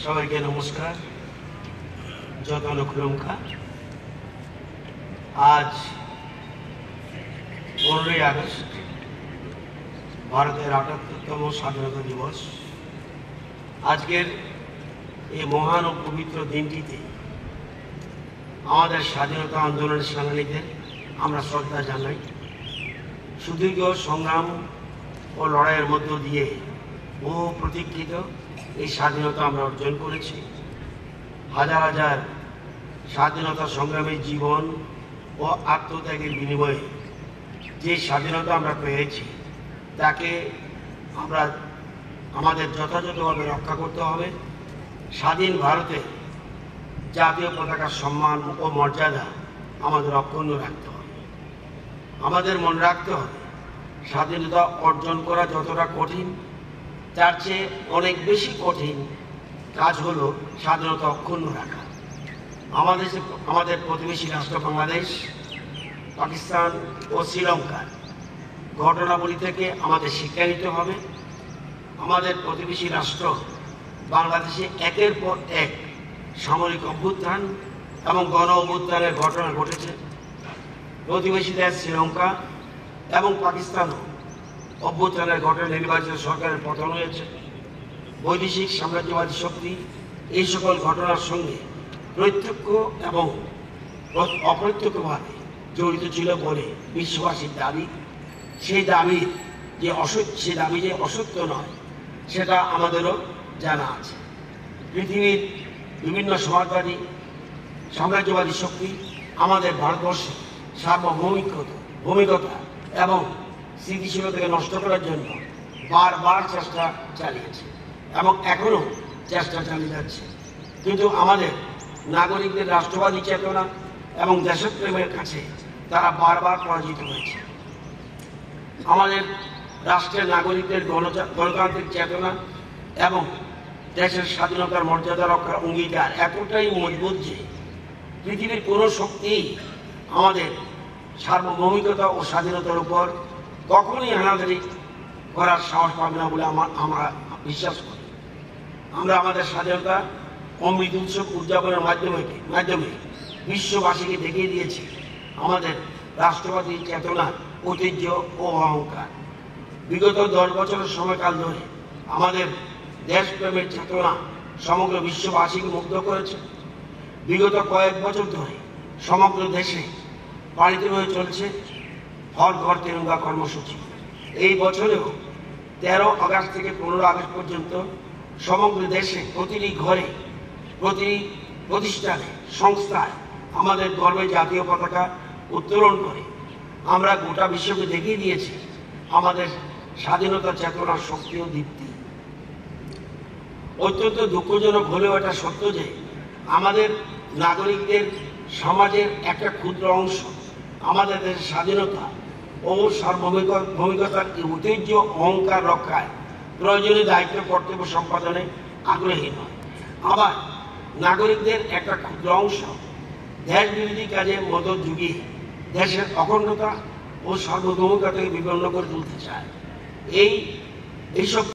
সবাইকে নমস্কার। যতন খুলুমকা। আজ 15ই আগস্ট ভারতের ৭৮তম স্বাধীনতা দিবস। আজকের এই মহান ও পবিত্র দিনটিতে আমাদের স্বাধীনতা আন্দোলনের সেনানীদের আমরা শ্রদ্ধা জানাই। সুদীর্ঘ সংগ্রাম ও লড়াইয়ের মধ্য দিয়ে বহু প্রতীক্ষিত এই স্বাধীনতা আমরা অর্জন করেছি। হাজার হাজার স্বাধীনতা সংগ্রামী জীবন ও আত্মত্যাগের বিনিময়ে যে স্বাধীনতা আমরা পেয়েছি তাকে আমরা আমাদের যথাযথভাবে রক্ষা করতে হবে। স্বাধীন ভারতে জাতীয় পতাকার সম্মান ও মর্যাদা আমাদের অক্ষুণ্ণ রাখতে হবে। আমাদের মনে রাখতে হবে স্বাধীনতা অর্জন করা যতটা কঠিন তার চেয়ে অনেক বেশি কঠিন কাজ হলো স্বাধীনতা অক্ষুণ্ণ রাখা। আমাদের প্রতিবেশী রাষ্ট্র বাংলাদেশ, পাকিস্তান ও শ্রীলঙ্কার ঘটনাবলী থেকে আমাদের শিক্ষা নিতে হবে। আমাদের প্রতিবেশী রাষ্ট্র বাংলাদেশে একের পর এক সামরিক অভ্যুত্থান এবং গণ অভ্যুত্থানের ঘটনা ঘটেছে। প্রতিবেশী দেশ শ্রীলঙ্কা এবং পাকিস্তানও অভ্যুত্থানের ঘটনা নির্বাচিত সরকারের পতন হয়েছে। বৈদেশিক সাম্রাজ্যবাদী শক্তি এই সকল ঘটনার সঙ্গে প্রত্যক্ষ এবং অপ্রত্যক্ষভাবে জড়িত ছিল বলে বিশ্ববাসীর দাবি। সেই দাবি যে অসত্য নয় সেটা আমাদেরও জানা আছে। পৃথিবীর বিভিন্ন সমাজবাদী সাম্রাজ্যবাদী শক্তি আমাদের ভারতবর্ষে সার্বভৌমিকতা এবং স্থিতিশীলতাকে নষ্ট করার জন্য বারবার চেষ্টা চালিয়েছে এবং এখনো চেষ্টা চালিয়ে যাচ্ছে। কিন্তু আমাদের নাগরিকদের রাষ্ট্রবাদী চেতনা এবং দেশপ্রেমের কাছে তারা বারবার পরাজিত হয়েছে। আমাদের রাষ্ট্রের নাগরিকদের গণতান্ত্রিক চেতনা এবং দেশের স্বাধীনতার মর্যাদা রক্ষার অঙ্গীকার এতটাই মজবুত যে পৃথিবীর কোনো শক্তিই আমাদের সার্বভৌমিকতা ও স্বাধীনতার উপর কখনই হানাদারি করার সাহস পাবে না বলে আমরা বিশ্বাস করি। আমরা আমাদের স্বাধীনতা অমৃত উৎসব উদযাপনের মাধ্যমে বিশ্ববাসীকে দেখিয়ে দিয়েছি আমাদের রাষ্ট্রবাদী চেতনা, ঐতিহ্য ও অহংকার। বিগত 10 বছরের সময়কাল ধরে আমাদের দেশপ্রেমের চেতনা সমগ্র বিশ্ববাসীকে মুগ্ধ করেছে। বিগত কয়েক বছর ধরে সমগ্র দেশে পালিত হয়ে চলছে হর ঘর তেরঙ্গা কর্মসূচি। এই বছরেও 13 আগস্ট থেকে 15 আগস্ট পর্যন্ত সমগ্র দেশে প্রতিটি ঘরে, প্রতিটি প্রতিষ্ঠানে, সংস্থায় আমাদের গর্বের জাতীয় পতাকা উত্তোলন করে আমরা গোটা বিশ্বকে দেখিয়ে দিয়েছি আমাদের স্বাধীনতা চেতনার শক্তি ও দীপ্তি। অত্যন্ত দুঃখজনক হলেও এটা সত্য যে আমাদের নাগরিকদের সমাজের একটা ক্ষুদ্র অংশ আমাদের দেশের স্বাধীনতা ও সার্বভৌমিকতার ঐতিহ্য অহংকার রক্ষায় প্রয়োজনীয় দায়িত্ব কর্তব্য সম্পাদনে আগ্রহী নয়। আবার নাগরিকদের একটা ক্ষুদ্র অংশ দেশ বিরোধী কাজে মদত জুগিয়ে দেশের অখণ্ডতা ও সার্বভৌমিকতাকে বিপন্ন করে তুলতে চায়। এইসব